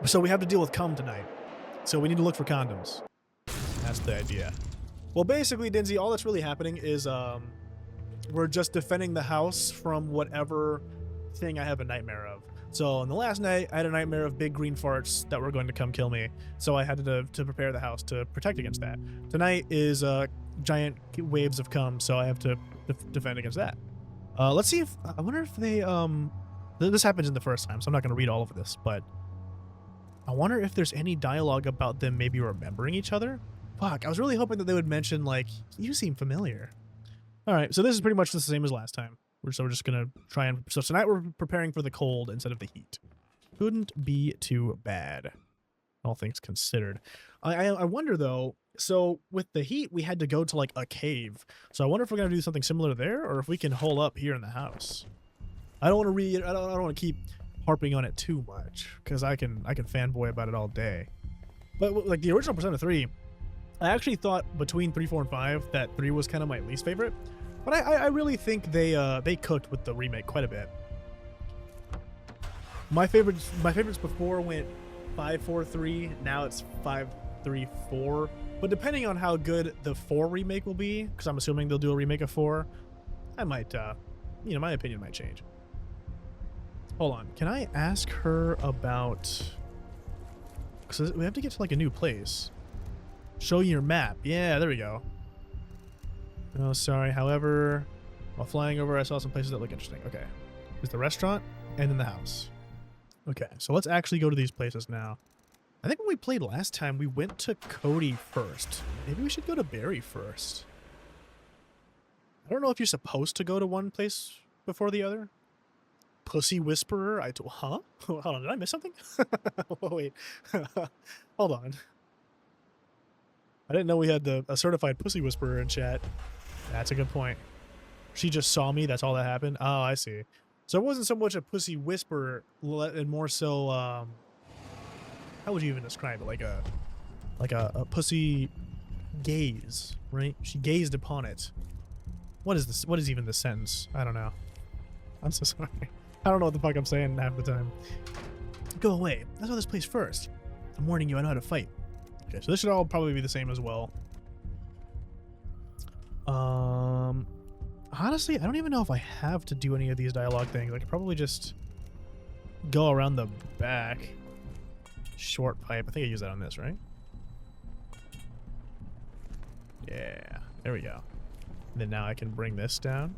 So we have to deal with cum tonight. So we need to look for condoms. That's the idea. Well, basically, Dinzy, all that's really happening is we're just defending the house from whatever thing I have a nightmare of. So on the last night, I had a nightmare of big green farts that were going to come kill me. So I had to prepare the house to protect against that. Tonight is giant waves of cum, so I have to defend against that. Let's see if I wonder if they this happens in the first time, so I'm not going to read all of this, but I wonder if there's any dialogue about them maybe remembering each other. Fuck, I was really hoping that they would mention, like, you seem familiar. All right, so this is pretty much the same as last time. So we're just going to try and... So tonight we're preparing for the cold instead of the heat. Couldn't be too bad, all things considered. I wonder, though, so with the heat, we had to go to, like, a cave. So I wonder if we're going to do something similar there, or if we can hole up here in the house. I don't want to read... I don't want to keep harping on it too much, because I can fanboy about it all day. But, like, the original Persona 3... I actually thought between 3, 4, and 5 that 3 was kind of my least favorite, but I really think they cooked with the remake quite a bit. My favorites before went 5, 4, 3. Now it's 5, 3, 4. But depending on how good the 4 remake will be, because I'm assuming they'll do a remake of 4, I might, you know, my opinion might change. Hold on, can I ask her about? Because we have to get to like a new place. Show your map. Yeah, there we go. Oh, sorry. However, while flying over, I saw some places that look interesting. Okay. There's the restaurant and then the house. Okay, so let's actually go to these places now. I think when we played last time, we went to Cody first. Maybe we should go to Barry first. I don't know if you're supposed to go to one place before the other. Pussy Whisperer? Huh? Hold on, did I miss something? Wait. Hold on. I didn't know we had a certified Pussy Whisperer in chat. That's a good point. She just saw me, that's all that happened? Oh, I see. So it wasn't so much a Pussy Whisperer, and more so, how would you even describe it? Like a pussy gaze, right? She gazed upon it. What is this? What is even the sentence? I don't know. I'm so sorry. I don't know what the fuck I'm saying half the time. Go away. Let's go this place first. I'm warning you, I know how to fight. Okay, so this should all probably be the same as well. Honestly, I don't even know if I have to do any of these dialogue things. I could probably just go around the back. Short pipe. I think I use that on this, right? Yeah, there we go. And then now I can bring this down.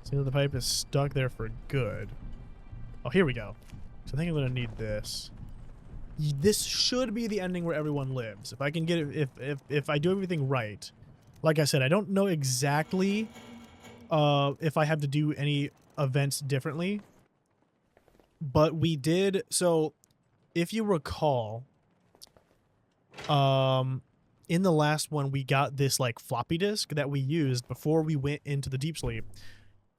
See that the pipe is stuck there for good. Oh, here we go. So I think I'm going to need this. This should be the ending where everyone lives. If I can get it, if I do everything right. Like I said, I don't know exactly if I have to do any events differently. But we did, so if you recall, in the last one we got this like floppy disk that we used before we went into the deep sleep.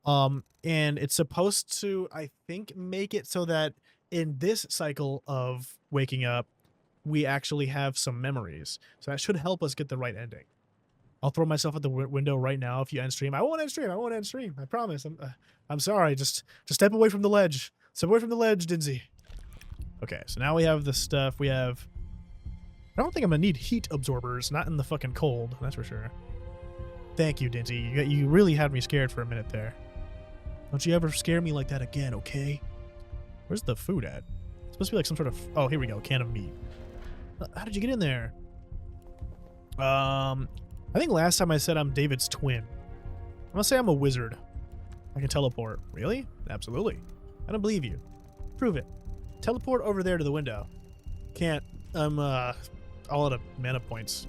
And it's supposed to, I think, make it so that in this cycle of waking up, we actually have some memories. So that should help us get the right ending. I'll throw myself at the window right now if you end stream. I won't end stream. I won't end stream. I promise. I'm sorry. Just step away from the ledge. Step away from the ledge, Dinzy. Okay, so now we have the stuff. We have... I don't think I'm going to need heat absorbers. Not in the fucking cold. That's for sure. Thank you, Dinzy. You really had me scared for a minute there. Don't you ever scare me like that again, okay? Where's the food at? It's supposed to be like some sort of... Oh, here we go. Can of meat. How did you get in there? I think last time I said I'm David's twin. I'm gonna say I'm a wizard. I can teleport. Really? Absolutely. I don't believe you. Prove it. Teleport over there to the window. Can't. I'm all out of mana points.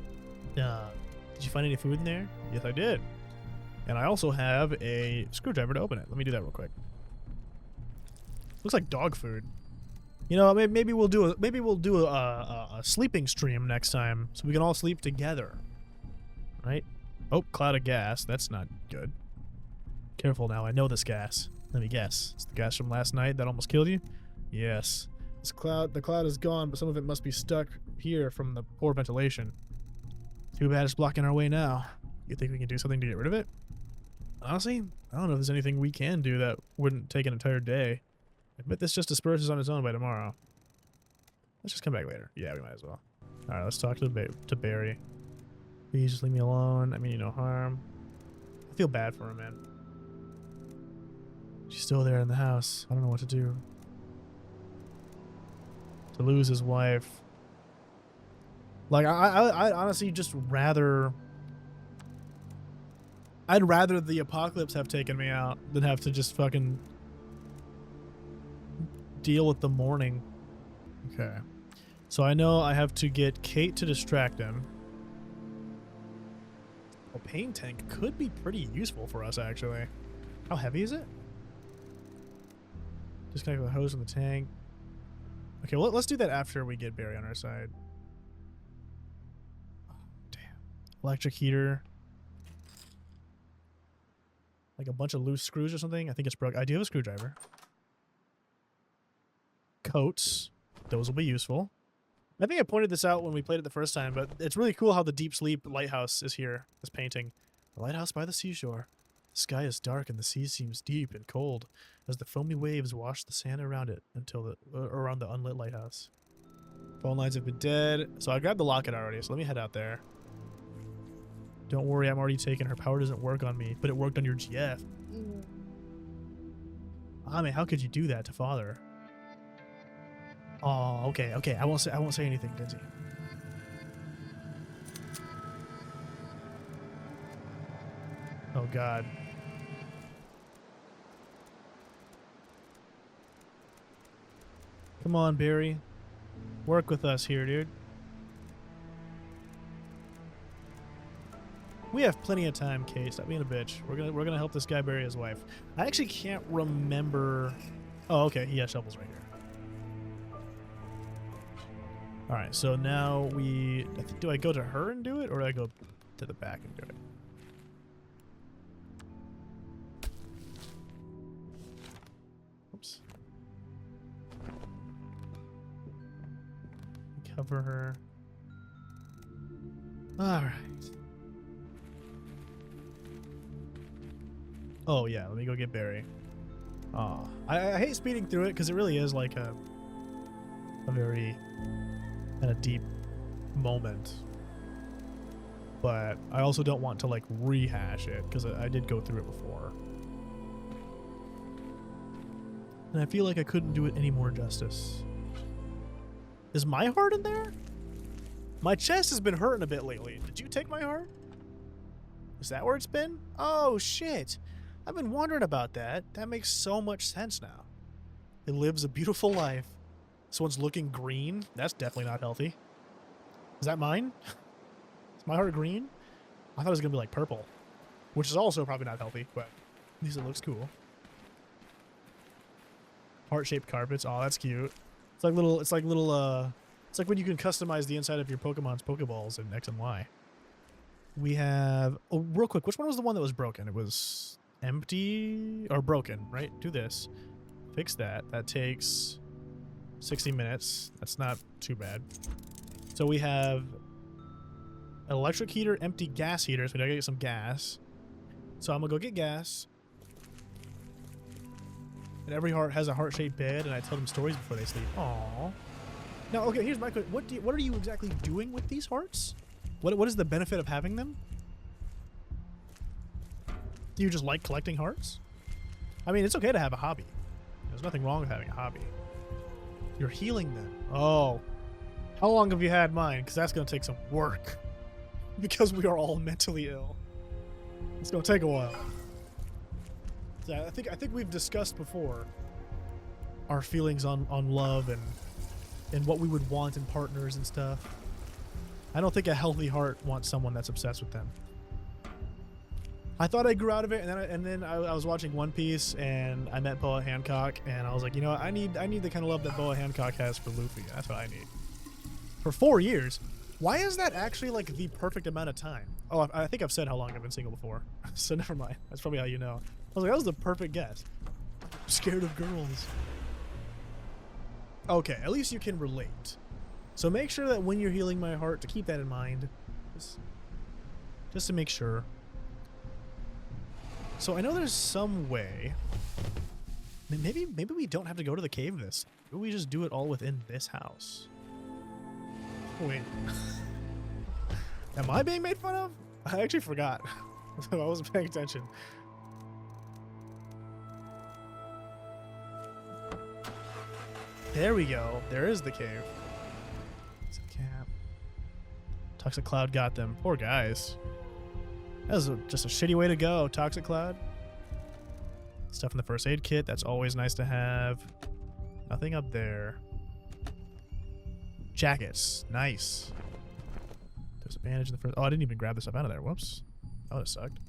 Did you find any food in there? Yes, I did. And I also have a screwdriver to open it. Let me do that real quick. Looks like dog food. You know, maybe we'll do a sleeping stream next time, so we can all sleep together. Right? Oh, cloud of gas. That's not good. Careful now. I know this gas. Let me guess. It's the gas from last night that almost killed you? Yes. The cloud is gone, but some of it must be stuck here from the poor ventilation. Too bad it's blocking our way now. You think we can do something to get rid of it? Honestly, I don't know if there's anything we can do that wouldn't take an entire day. I bet this just disperses on its own by tomorrow. Let's just come back later. Yeah, we might as well. All right, let's talk to Barry. Please just leave me alone. I mean you no harm. I feel bad for him, man. She's still there in the house. I don't know what to do. To lose his wife. Like, I'd honestly just rather... I'd rather the apocalypse have taken me out than have to just fucking deal with the mourning. Okay. So I know I have to get Kate to distract him. A pain tank could be pretty useful for us, actually. How heavy is it? Disconnect the hose in the tank. Okay, well, let's do that after we get Barry on our side. Oh, damn. Electric heater. Like a bunch of loose screws or something. I think it's broke. I do have a screwdriver. Coats. Those will be useful. I think I pointed this out when we played it the first time, but it's really cool how the deep sleep lighthouse is here. This painting. The lighthouse by the seashore. The sky is dark and the sea seems deep and cold as the foamy waves wash the sand around it until around the unlit lighthouse. Phone lines have been dead. So I grabbed the locket already, so let me head out there. Don't worry, I'm already taken. Her power doesn't work on me, but it worked on your GF. I mean, how could you do that to father? Oh, okay, okay. I won't say anything, Lindsay. Oh God. Come on, Barry. Work with us here, dude. We have plenty of time, Kate. Stop being a bitch. We're gonna help this guy bury his wife. I actually can't remember. Oh, okay. He has shovels right here. All right. So now do I go to her and do it, or do I go to the back and do it? Oops. Cover her. All right. Oh yeah, let me go get Barry. Oh, I hate speeding through it because it really is like a very kind of deep moment. But I also don't want to like rehash it because I did go through it before. And I feel like I couldn't do it any more justice. Is my heart in there? My chest has been hurting a bit lately. Did you take my heart? Is that where it's been? Oh shit. I've been wondering about that. That makes so much sense now. It lives a beautiful life. This one's looking green. That's definitely not healthy. Is that mine? Is my heart green? I thought it was going to be like purple. Which is also probably not healthy, but at least it looks cool. Heart-shaped carpets. Oh, that's cute. It's like when you can customize the inside of your Pokemon's Pokeballs in X and Y. We have... Oh, real quick. Which one was the one that was broken? It was... empty or broken, right? Do this. Fix that. That takes 60 minutes. That's not too bad. So we have an electric heater, empty gas heater. So we gotta get some gas. So I'm gonna go get gas. And every heart has a heart-shaped bed, and I tell them stories before they sleep. Aww. Now, okay, here's my question. What are you exactly doing with these hearts? What is the benefit of having them? Do you just like collecting hearts? I mean, it's okay to have a hobby. There's nothing wrong with having a hobby. You're healing them. Oh. How long have you had mine? Because that's going to take some work. Because we are all mentally ill. It's going to take a while. So I think we've discussed before our feelings on love and what we would want in partners and stuff. I don't think a healthy heart wants someone that's obsessed with them. I thought I grew out of it, and then I was watching One Piece, and I met Boa Hancock, and I was like, you know what, I need the kind of love that Boa Hancock has for Luffy. That's what I need. For 4 years. Why is that actually like the perfect amount of time? Oh, I think I've said how long I've been single before, so never mind. That's probably how you know. I was like, that was the perfect guess. I'm scared of girls. Okay, at least you can relate. So make sure that when you're healing my heart, to keep that in mind, just to make sure. So I know there's some way. Maybe we don't have to go to the cave this. Maybe we just do it all within this house. Wait. Am I being made fun of? I actually forgot. I wasn't paying attention. There we go. There is the cave. It's a cap. Toxic Cloud got them. Poor guys. That was just a shitty way to go, Toxic Cloud. Stuff in the first aid kit. That's always nice to have. Nothing up there. Jackets. Nice. There's a bandage in the first... Oh, I didn't even grab this stuff out of there. Whoops. That would have sucked.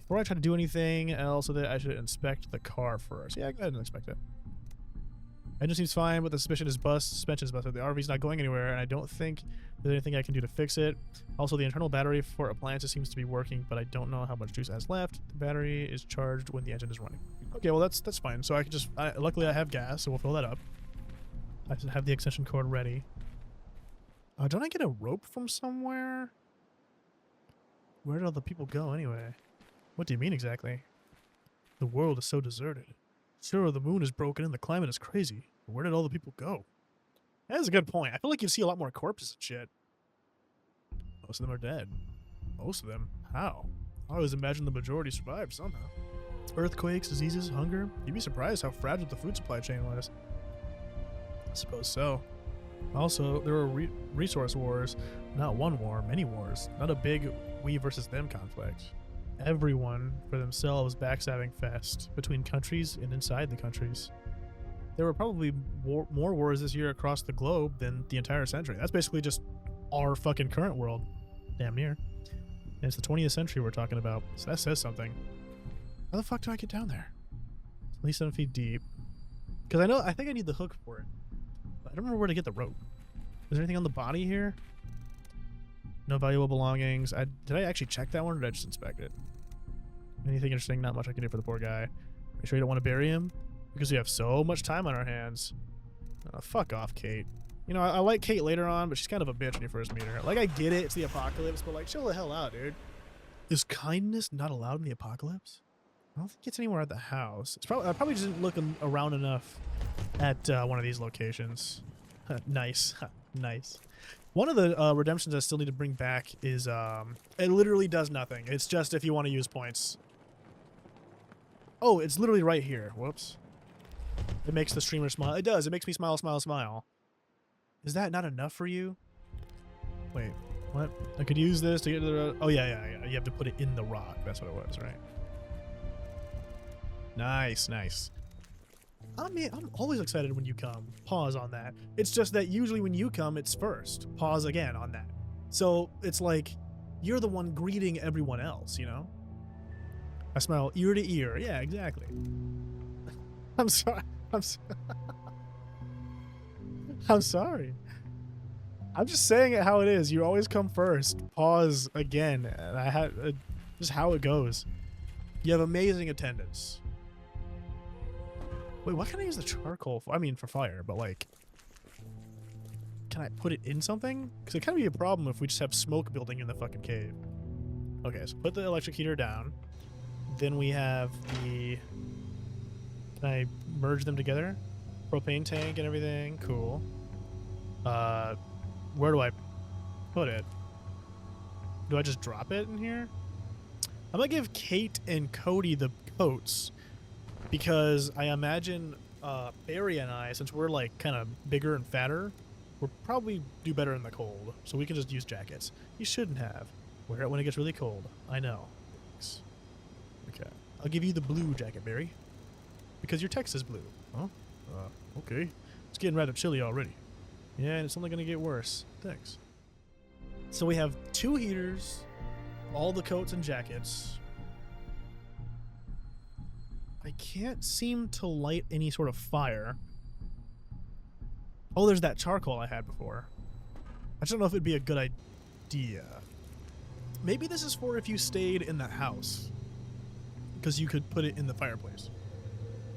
Before I try to do anything else with it, I should inspect the car first. Yeah, go ahead and inspect it. Engine seems fine, but the suspension is busted. The RV's not going anywhere, and I don't think there's anything I can do to fix it. Also, the internal battery for appliances seems to be working, but I don't know how much juice it has left. The battery is charged when the engine is running. Okay, well that's fine. So I can just... luckily I have gas, so we'll fill that up. I just have the extension cord ready. Don't I get a rope from somewhere? Where did all the people go anyway? What do you mean exactly? The world is so deserted. Sure, the moon is broken and the climate is crazy. But where did all the people go? That's a good point. I feel like you see a lot more corpses and shit. Most of them are dead. Most of them? How? I always imagined the majority survived somehow. Earthquakes, diseases, hunger. You'd be surprised how fragile the food supply chain was. I suppose so. Also, there were resource wars. Not one war, many wars. Not a big we versus them conflict. Everyone for themselves backstabbing fest between countries and inside the countries. There were probably more wars this year across the globe than the entire century. That's basically just our fucking current world. Damn near. And it's the 20th century we're talking about. So that says something. How the fuck do I get down there? It's at least 7 feet deep. Because I think I need the hook for it. But I don't remember where to get the rope. Is there anything on the body here? No valuable belongings. Did I actually check that one or did I just inspect it? Anything interesting? Not much I can do for the poor guy. Are you sure you don't want to bury him? Because we have so much time on our hands. Oh, fuck off, Kate. You know, I like Kate later on, but she's kind of a bitch when you first meet her. Like, I get it. It's the apocalypse, but like, chill the hell out, dude. Is kindness not allowed in the apocalypse? I don't think it's anywhere at the house. It's probably I probably just didn't look around enough at one of these locations. Nice. Nice. One of the redemptions I still need to bring back is, it literally does nothing. It's just if you want to use points. Oh, it's literally right here. Whoops. It makes the streamer smile. It does. It makes me smile, smile, smile. Is that not enough for you? Wait, what? I could use this to get to the... Oh, yeah. You have to put it in the rock. That's what it was, right? Nice, nice. I mean, I'm always excited when you come. Pause on that. It's just that usually when you come, it's first. Pause again on that. So it's like you're the one greeting everyone else, you know? I smile ear to ear. Yeah, exactly. I'm sorry. I'm sorry. I'm just saying it how it is. You always come first. Pause again. And I had just how it goes. You have amazing attendance. Wait, what can I use the charcoal for? I mean, for fire, but like, can I put it in something? Because it can be a problem if we just have smoke building in the fucking cave. Okay, so put the electric heater down. Then we have the... Can I merge them together? Propane tank and everything. Cool. Where do I put it? Do I just drop it in here? I'm gonna give Kate and Cody the coats because I imagine Barry and I, since we're like kind of bigger and fatter, we'll probably do better in the cold. So we can just use jackets. You shouldn't have. Wear it when it gets really cold. I know. Thanks. Okay. I'll give you the blue jacket, Barry. Because your text is blue. Huh? Okay. It's getting rather chilly already. Yeah, and it's only going to get worse. Thanks. So we have 2 heaters, all the coats and jackets. I can't seem to light any sort of fire. Oh, there's that charcoal I had before. I just don't know if it'd be a good idea. Maybe this is for if you stayed in the house. Because you could put it in the fireplace.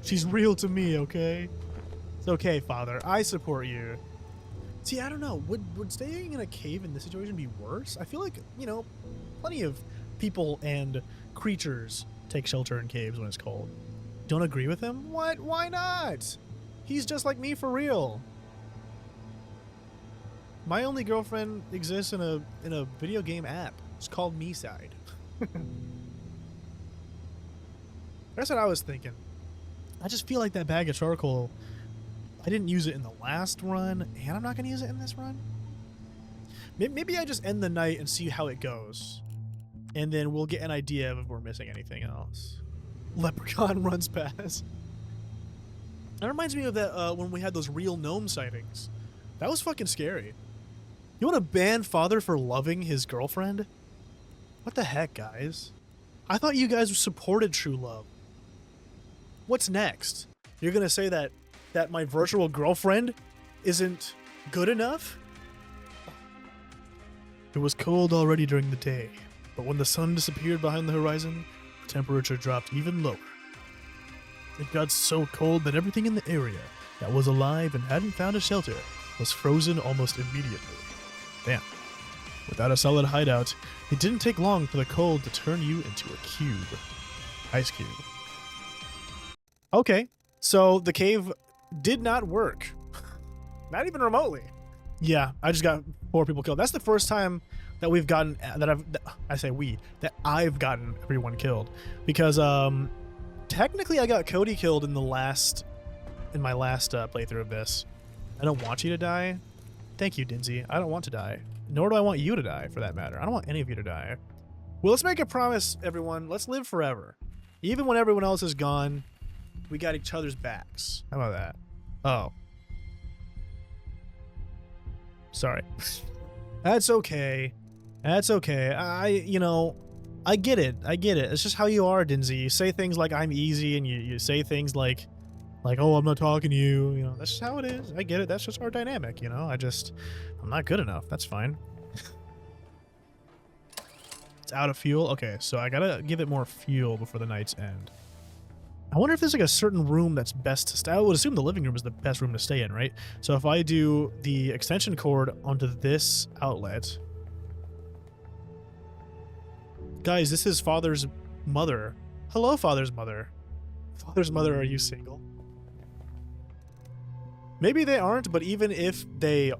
She's real to me, okay? It's okay, Father. I support you. See, I don't know. Would staying in a cave in this situation be worse? I feel like, you know, plenty of people and creatures take shelter in caves when it's cold. Don't agree with him? What? Why not? He's just like me for real. My only girlfriend exists in a video game app. It's called Me Side. That's what I was thinking. I just feel like that bag of charcoal, I didn't use it in the last run, and I'm not going to use it in this run. Maybe I just end the night and see how it goes. And then we'll get an idea of if we're missing anything else. Leprechaun runs past. That reminds me of that when we had those real gnome sightings. That was fucking scary. You want to ban Father for loving his girlfriend? What the heck, guys? I thought you guys supported true love. What's next? You're gonna say that my virtual girlfriend isn't good enough? It was cold already during the day, but when the sun disappeared behind the horizon, the temperature dropped even lower. It got so cold that everything in the area that was alive and hadn't found a shelter was frozen almost immediately. Damn. Without a solid hideout, it didn't take long for the cold to turn you into a cube. Ice cube. Okay, so the cave did not work. Not even remotely. Yeah, I just got 4 people killed. That's the first time that we've gotten, that I've gotten everyone killed. Because, technically I got Cody killed in my last playthrough of this. I don't want you to die. Thank you, Dinzy. I don't want to die. Nor do I want you to die, for that matter. I don't want any of you to die. Well, let's make a promise, everyone. Let's live forever. Even when everyone else is gone, we got each other's backs. How about that? Oh. Sorry. That's okay. That's okay. I get it. I get it. It's just how you are, Dinzy. You say things like I'm easy, and you say things like, oh, I'm not talking to you. You know, that's just how it is. I get it. That's just our dynamic, you know? I'm not good enough. That's fine. It's out of fuel. Okay, so I gotta give it more fuel before the night's end. I wonder if there's like a certain room that's best to stay. I would assume the living room is the best room to stay in, right? So if I do the extension cord onto this outlet. Guys, this is Father's mother. Hello, Father's mother. Father's mother, are you single? Maybe they aren't, but even if they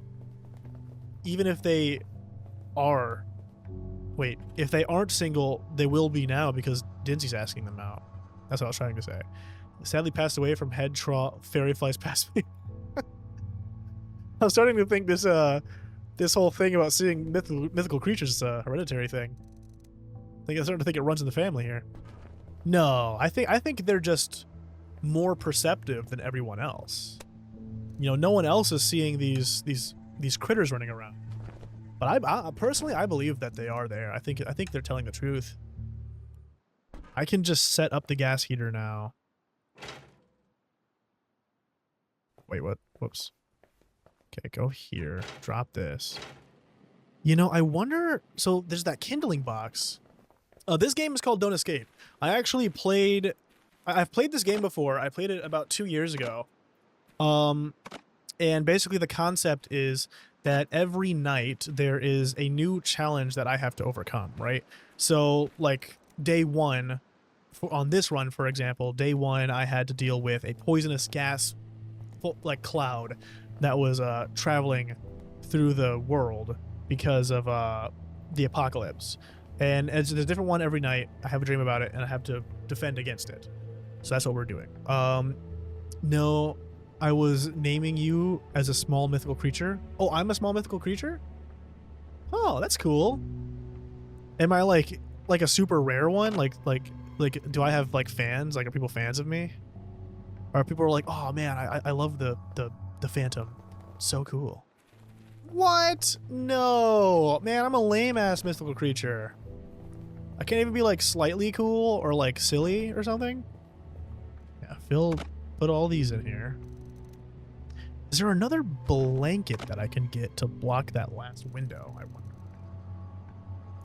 are, wait, if they aren't single, they will be now because Dinsy's asking them out. That's what I was trying to say. Sadly passed away from head trauma. Fairy flies past me. I'm starting to think this whole thing about seeing mythical creatures is a hereditary thing. I'm starting to think it runs in the family here. No, I think they're just more perceptive than everyone else. You know, no one else is seeing these critters running around. But I personally, I believe that they are there. I think they're telling the truth. I can just set up the gas heater now. Wait, what? Whoops. Okay, go here. Drop this. You know, I wonder... So, there's that kindling box. This game is called Don't Escape. I actually played... I've played this game before. I played it about 2 years ago. And basically the concept is that every night there is a new challenge that I have to overcome, right? So, like, day one, on this run, for example, day one, I had to deal with a poisonous gas, like, cloud that was traveling through the world because of the apocalypse. And there's a different one every night. I have a dream about it, and I have to defend against it. So that's what we're doing. No, I was naming you as a small mythical creature. Oh, I'm a small mythical creature? Oh, that's cool. Am I like a super rare one? Like, do I have like fans? Like, are people fans of me? Or people are like, oh man, I love the Phantom. So cool. What? No, man, I'm a lame ass mythical creature. I can't even be like slightly cool or like silly or something. Yeah, put all these in here. Is there another blanket that I can get to block that last window? I wonder.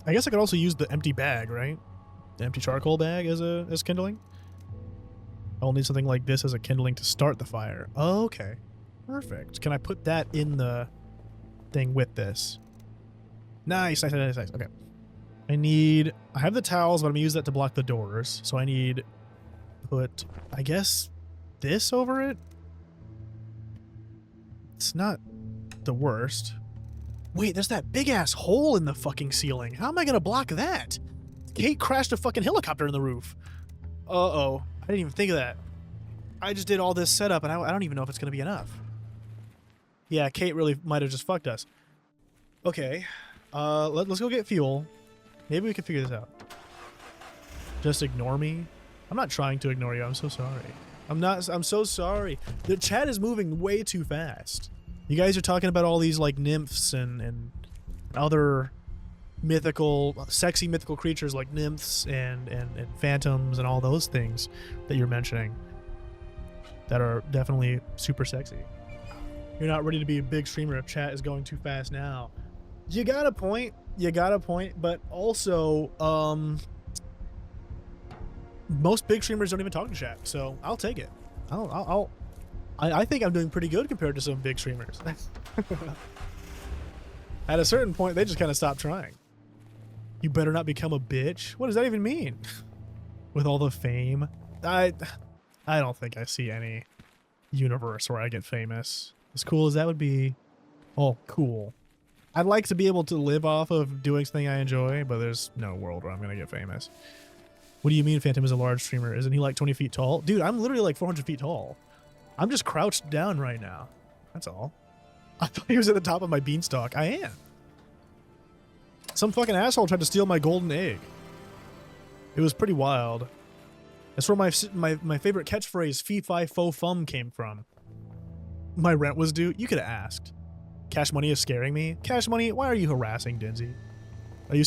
I guess I could also use the empty bag, right? The empty charcoal bag as kindling. I'll need something like this as a kindling to start the fire. Oh, okay. Perfect. Can I put that in the thing with this? Nice. Okay. I have the towels, but I'm gonna use that to block the doors. So I need put, I guess, this over it. It's not the worst. Wait, there's that big ass hole in the fucking ceiling. How am I gonna block that? Kate crashed a fucking helicopter in the roof. Uh-oh. I didn't even think of that. I just did all this setup, and I don't even know if it's gonna be enough. Yeah, Kate really might have just fucked us. Okay. Let's go get fuel. Maybe we can figure this out. Just ignore me. I'm not trying to ignore you. I'm so sorry. I'm so sorry. The chat is moving way too fast. You guys are talking about all these like nymphs and other mythical, sexy mythical creatures like nymphs and phantoms and all those things that you're mentioning that are definitely super sexy. You're not ready to be a big streamer if chat is going too fast now. You got a point. You got a point, but also, most big streamers don't even talk to chat, so I'll take it. I think I'm doing pretty good compared to some big streamers. At a certain point, they just kind of stop trying. You better not become a bitch. What does that even mean? With all the fame, I don't think I see any universe where I get famous. As cool as that would be, oh, cool. I'd like to be able to live off of doing something I enjoy, but there's no world where I'm gonna get famous. What do you mean Phantom is a large streamer? Isn't he like 20 feet tall? Dude, I'm literally like 400 feet tall. I'm just crouched down right now. That's all. I thought he was at the top of my beanstalk. I am. Some fucking asshole tried to steal my golden egg. It was pretty wild. That's where my favorite catchphrase, fee fi fo fum, came from. My rent was due. You could have asked. Cash Money is scaring me. Cash Money, why are you harassing Dinzy? Are you...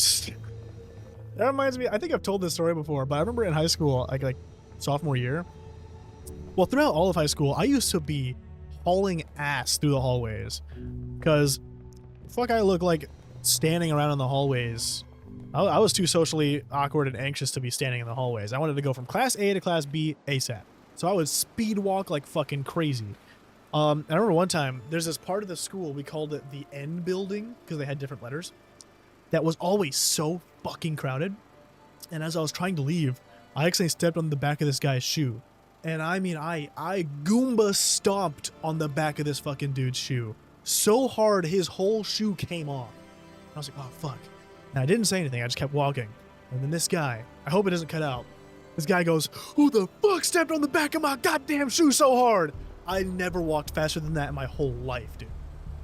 That reminds me, I think I've told this story before, but I remember in high school, like sophomore year, well, throughout all of high school, I used to be hauling ass through the hallways. Because, fuck, I look like standing around in the hallways. I was too socially awkward and anxious to be standing in the hallways. I wanted to go from class A to class B ASAP. So I would speed walk like fucking crazy. I remember one time, there's this part of the school, we called it the N building, because they had different letters, that was always so fucking crowded. And as I was trying to leave, I actually stepped on the back of this guy's shoe. And I mean, I Goomba stomped on the back of this fucking dude's shoe. So hard, his whole shoe came off. I was like, oh, fuck. And I didn't say anything, I just kept walking. And then this guy, I hope it doesn't cut out, this guy goes, who the fuck stepped on the back of my goddamn shoe so hard? I never walked faster than that in my whole life, dude.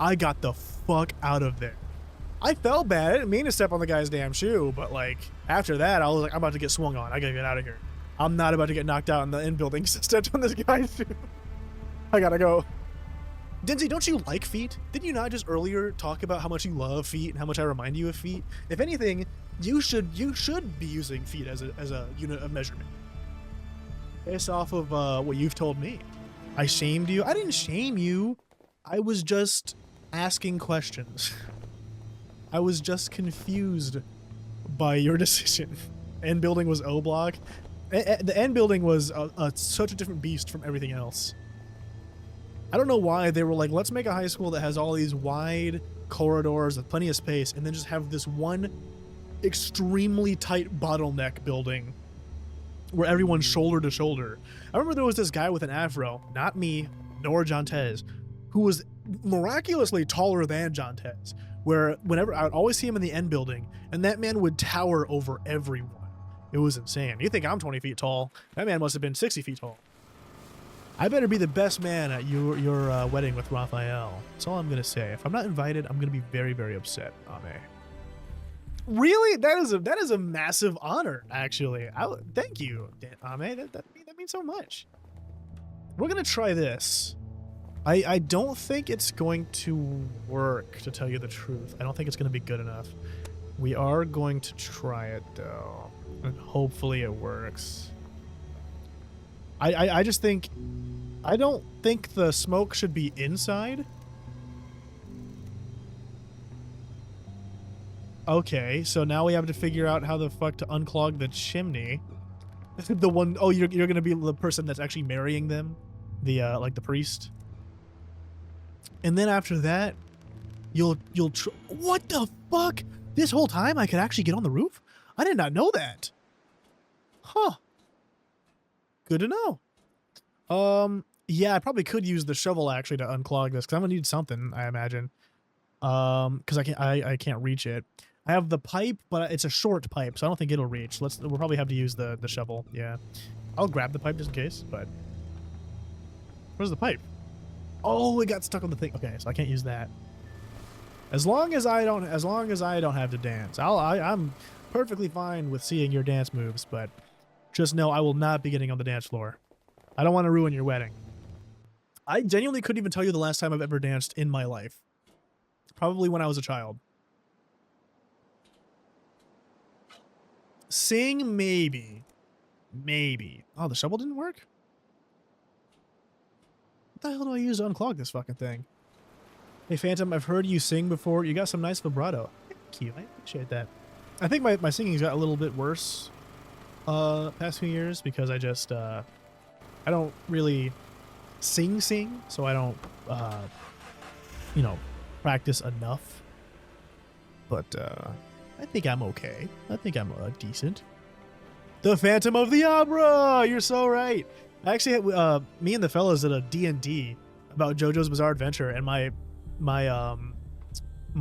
I got the fuck out of there. I felt bad. I didn't mean to step on the guy's damn shoe, but like after that, I was like, I'm about to get swung on. I gotta get out of here. I'm not about to get knocked out in the in building because I stepped on this guy's shoe. I gotta go. Dinzy, don't you like feet? Didn't you not just earlier talk about how much you love feet and how much I remind you of feet? If anything, you should be using feet as a unit of measurement. Based off of what you've told me. I shamed you? I didn't shame you. I was just asking questions. I was just confused by your decision. N building was O block. The N building was such a different beast from everything else. I don't know why they were like, let's make a high school that has all these wide corridors with plenty of space and then just have this one extremely tight bottleneck building where everyone's shoulder to shoulder. I remember there was this guy with an afro, not me, nor Jontez, who was miraculously taller than Jontez, where whenever I would always see him in the N building, and that man would tower over everyone. It was insane. You think I'm 20 feet tall? That man must have been 60 feet tall. I better be the best man at your wedding with Raphael. That's all I'm gonna say. If I'm not invited, I'm gonna be very, very upset, Ame. Really? That is a massive honor, actually. Thank you, Ame. That means so much. We're gonna try this. I don't think it's going to work, to tell you the truth. I don't think it's gonna be good enough. We are going to try it though, and hopefully it works. I just think, I don't think the smoke should be inside. Okay, so now we have to figure out how the fuck to unclog the chimney. The one, oh, you're gonna be the person that's actually marrying them, the like the priest. And then after that, you'll what the fuck? This whole time I could actually get on the roof? I did not know that. Huh. Good to know. Yeah, I probably could use the shovel actually to unclog this because I'm gonna need something, I imagine. Because I can't reach it. I have the pipe, but it's a short pipe, so I don't think it'll reach. We'll probably have to use the shovel. Yeah, I'll grab the pipe just in case. But where's the pipe? Oh, it got stuck on the thing. Okay, so I can't use that. As long as I don't have to dance, I'm perfectly fine with seeing your dance moves. But just know I will not be getting on the dance floor. I don't want to ruin your wedding. I genuinely couldn't even tell you the last time I've ever danced in my life. Probably when I was a child. Sing, maybe. Maybe. Oh, the shovel didn't work? What the hell do I use to unclog this fucking thing? Hey, Phantom, I've heard you sing before. You got some nice vibrato. Thank you. I appreciate that. I think my singing's got a little bit worse past few years because I just, I don't really sing, so I don't, you know, practice enough. But, I think I'm okay. I think I'm decent. The Phantom of the Opera! You're so right. I actually had, me and the fellas did a D&D about JoJo's Bizarre Adventure, and my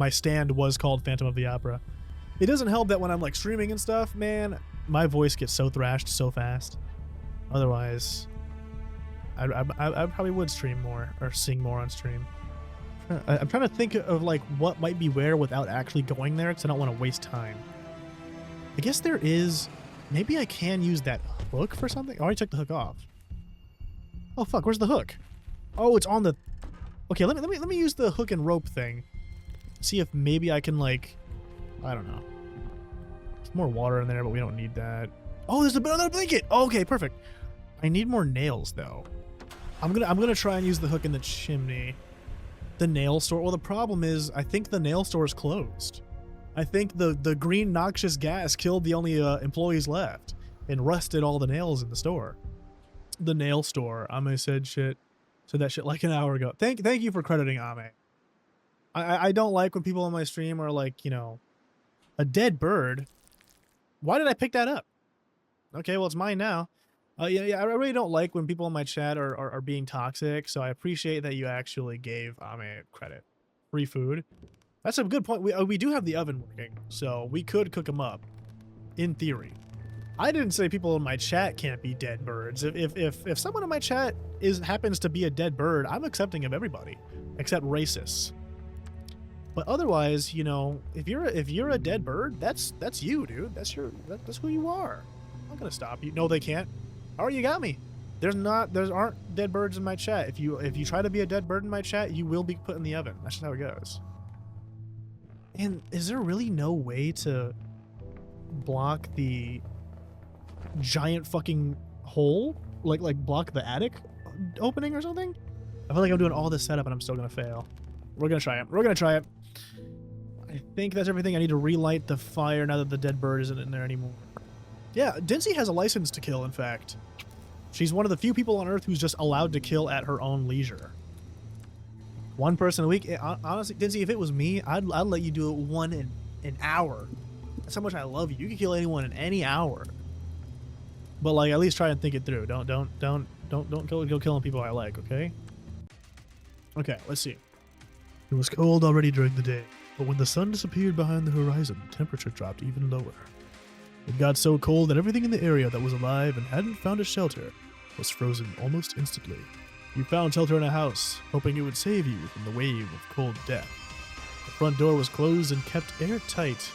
stand was called Phantom of the Opera. It doesn't help that when I'm like streaming and stuff, man, my voice gets so thrashed so fast. Otherwise, I probably would stream more or sing more on stream. I'm trying to think of like what might be where without actually going there because I don't want to waste time. I guess there is. Maybe I can use that hook for something. I already took the hook off. Oh fuck! Where's the hook? Oh, it's on the. Okay, let me use the hook and rope thing. See if maybe I can like. I don't know. There's more water in there, but we don't need that. Oh, there's another blanket. Okay, perfect. I need more nails though. I'm gonna try and use the hook in the chimney. The nail store. Well, the problem is I think the nail store is closed. I think the green noxious gas killed the only employees left and rusted all the nails in the store. The nail store. Ame said that shit like an hour ago. Thank you for crediting Ame. I don't like when people on my stream are like, you know, a dead bird. Why did I pick that up? Okay, well it's mine now. Yeah, I really don't like when people in my chat are being toxic, so I appreciate that you actually gave Ame credit. Free food. That's a good point. We do have the oven working, so we could cook them up, in theory. I didn't say people in my chat can't be dead birds. If someone in my chat happens to be a dead bird, I'm accepting of everybody, except racists. But otherwise, you know, if you're a dead bird, that's you, dude. That's who you are. I'm not gonna stop you. No, they can't. Oh, you got me. There aren't dead birds in my chat. If you try to be a dead bird in my chat, you will be put in the oven. That's just how it goes. And is there really no way to block the giant fucking hole? Like block the attic opening or something? I feel like I'm doing all this setup and I'm still gonna fail. We're gonna try it. I think that's everything. I need to relight the fire now that the dead bird isn't in there anymore. Yeah, Dincy has a license to kill, in fact. She's one of the few people on Earth who's just allowed to kill at her own leisure. One person a week. Honestly, Dincy, if it was me, I'd let you do it one in an hour. That's how much I love you. You can kill anyone in any hour. But like, at least try and think it through. Don't go killing people I like, okay? Okay, let's see. It was cold already during the day, but when the sun disappeared behind the horizon, the temperature dropped even lower. It got so cold that everything in the area that was alive and hadn't found a shelter was frozen almost instantly. You found shelter in a house, hoping it would save you from the wave of cold death. The front door was closed and kept airtight,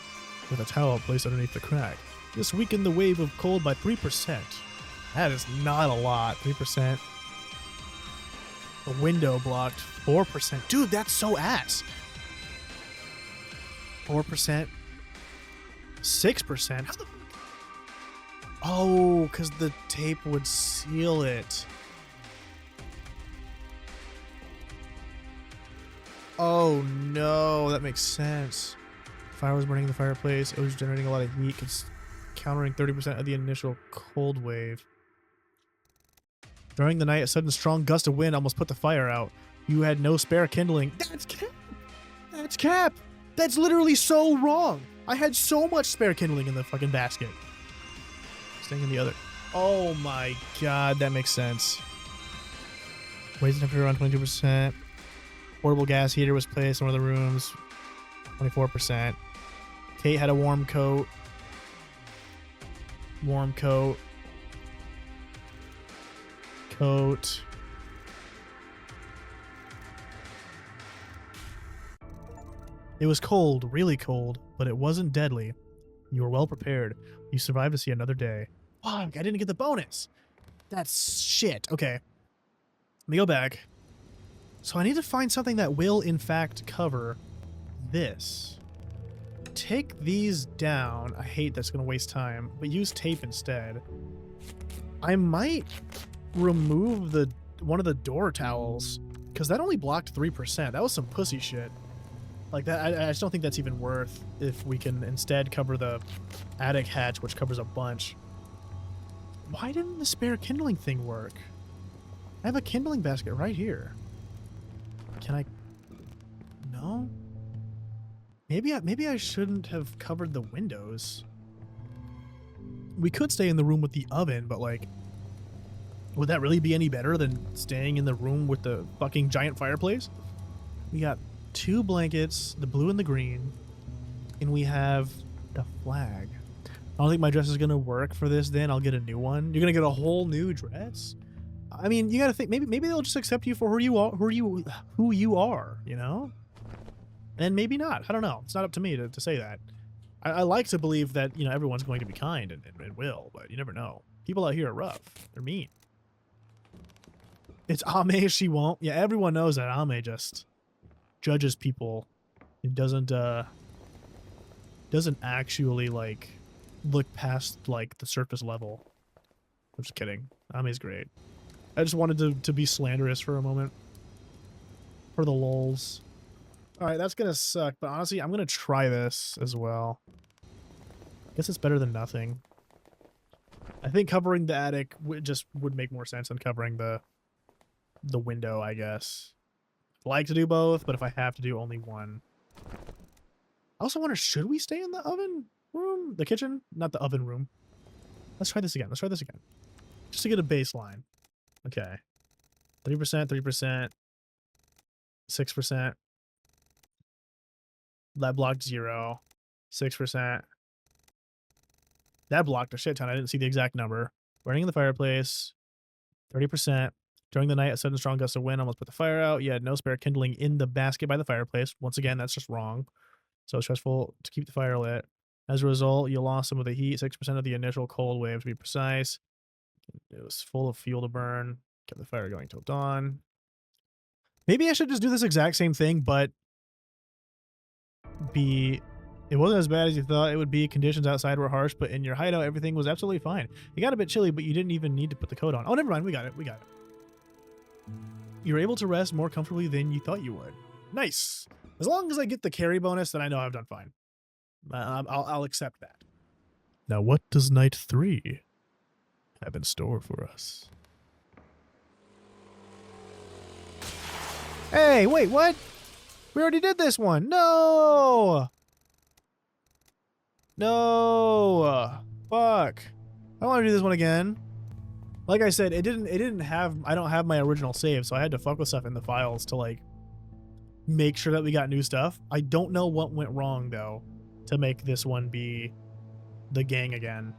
with a towel placed underneath the crack. This weakened the wave of cold by 3%. That is not a lot, 3%. The window blocked 4%. Dude, that's so ass. 4%. 6%. How the... Oh, because the tape would seal it. Oh no, that makes sense. Fire was burning the fireplace. It was generating a lot of heat, countering 30% of the initial cold wave. During the night, a sudden strong gust of wind almost put the fire out. You had no spare kindling. That's cap! That's cap! That's literally so wrong! I had so much spare kindling in the fucking basket. Staying in the other. Oh my god, that makes sense. Raising temperature around 22%. Portable gas heater was placed in one of the rooms. 24%. Kate had a warm coat. Warm coat. Coat. It was cold, really cold, but it wasn't deadly. You were well prepared. You survived to see another day. Fuck, I didn't get the bonus. That's shit. Okay. Let me go back. So I need to find something that will, in fact, cover this. Take these down. I hate that's going to waste time, but use tape instead. I might remove one of the door towels, because that only blocked 3%. That was some pussy shit. Like that, I just don't think that's even worth if we can instead cover the attic hatch, which covers a bunch. Why didn't the spare kindling thing work? I have a kindling basket right here. Can I? No? Maybe I shouldn't have covered the windows. We could stay in the room with the oven, but like, would that really be any better than staying in the room with the fucking giant fireplace? We got 2 blankets, the blue and the green, and we have the flag. I don't think my dress is gonna work for this. Then I'll get a new one. You're gonna get a whole new dress. I mean, you gotta think. Maybe they'll just accept you for who you are. You know, and maybe not. I don't know. It's not up to me to say that. I like to believe that everyone's going to be kind and will, but you never know. People out here are rough. They're mean. It's Ame. She won't. Yeah, everyone knows that Ame just judges people. It doesn't actually like look past like the surface level. I'm just kidding. Ame's great. I just wanted to be slanderous for a moment. For the lulz. Alright, that's gonna suck, but honestly, I'm gonna try this as well. I guess it's better than nothing. I think covering the attic would make more sense than covering the window, I guess. I'd like to do both, but if I have to do only one. I also wonder, should we stay in the oven room? The kitchen? Not the oven room. Let's try this again. Let's try this again. Just to get a baseline. Okay. 3%, 3%. 6%. That blocked 0. 6%. That blocked a shit ton. I didn't see the exact number. Burning in the fireplace. 30%. During the night, a sudden strong gust of wind almost put the fire out. You had no spare kindling in the basket by the fireplace. Once again, that's just wrong. So stressful to keep the fire lit. As a result, you lost some of the heat, 6% of the initial cold wave to be precise. It was full of fuel to burn. Kept the fire going till dawn. Maybe I should just do this exact same thing, but it wasn't as bad as you thought it would be. Conditions outside were harsh, but in your hideout, everything was absolutely fine. It got a bit chilly, but you didn't even need to put the coat on. Oh, never mind. We got it. We got it. You were able to rest more comfortably than you thought you would. Nice. As long as I get the carry bonus, then I know I've done fine. I'll accept that. Now, what does night 3 have in store for us? Hey, wait, what? We already did this one. No! No! Fuck. I want to do this one again. Like I said, I don't have my original save, so I had to fuck with stuff in the files to like make sure that we got new stuff. I don't know what went wrong though to make this one be the gang again.